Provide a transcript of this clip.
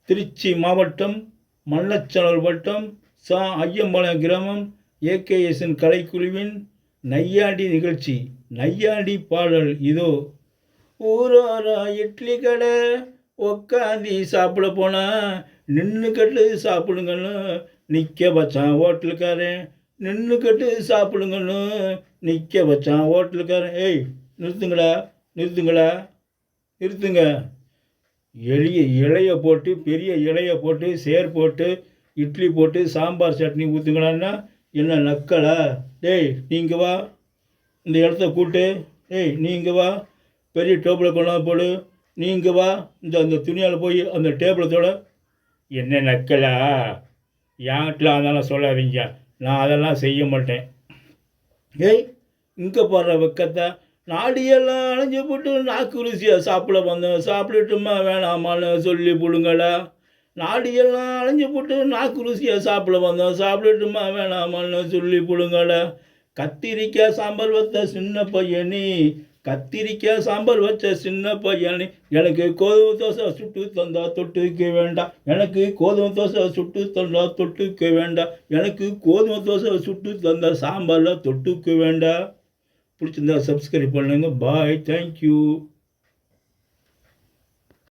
திருச்சி மாவட்டம் மண்ணச்சநல்லூர் வட்டம் ஐயம்பாளையம் கிராமம் ஏகேஎஸ்என் கலைக்குழுவின் நையாண்டி நிகழ்ச்சி. நையாண்டி பாடல் இதோ. ஊரோரா இட்லி கடை உக்காந்தி சாப்பிட போனா நின்றுக்கட்டு சாப்பிடுங்கன்னு நிற்க வச்சான் ஹோட்டலுக்காரன். நின்றுக்கட்டு சாப்பிடுங்கன்னு நிற்க வச்சான் ஹோட்டலுக்காரன். ஏய் நிறுத்துங்களா, நிறுத்துங்களா, நிறுத்துங்க. இலையை போட்டு, பெரிய இலையை போட்டு, சேர் போட்டு, இட்லி போட்டு, சாம்பார் சட்னி ஊற்றுங்களான்னா என்ன நக்கலா? டேய் நீங்கள் வா, இந்த இடத்த கூட்டு. டேய் நீங்கள் வா, பெரிய டேபிளை கொண்டாந்து போடு. நீங்கள் வா, அந்த துணியால் போய் அந்த டேபிளத்தோட. என்ன நக்கலா? என்கிட்ட அதெல்லாம் சொல்லாதீங்க, நான் அதெல்லாம் செய்ய மாட்டேன். ஏய் இங்கே போடுற வெக்கத்தை நாடியெல்லாம் அணைஞ்சு போட்டு நாக்கு ருசியாக சாப்பிட வந்தேன், சாப்பிடட்டுமா வேணாமான்னு சொல்லி போடுங்களா. நாடியெல்லாம் அணைஞ்சு போட்டு நாக்கு ருசியாக சாப்பிட வந்தோம், சாப்பிடட்டுமா வேணாமான்னு சொல்லி போடுங்களா. கத்திரிக்காய் சாம்பார் வச்ச சின்ன பையனி, கத்திரிக்காய் சாம்பார் வச்ச சின்ன பையனி, எனக்கு கோதுமை தோசை சுட்டு தந்தா தொட்டுக்க வேண்டாம். எனக்கு கோதுமை தோசை சுட்டு தந்தா தொட்டுக்க வேண்டாம். எனக்கு கோதுமை தோசை சுட்டு தந்தா சாம்பாரில் தொட்டுக்க வேண்டாம். பிடிச்சிருந்தா சப்ஸ்கிரைப் பண்ணுங்கள். பாய், தேங்க்யூ.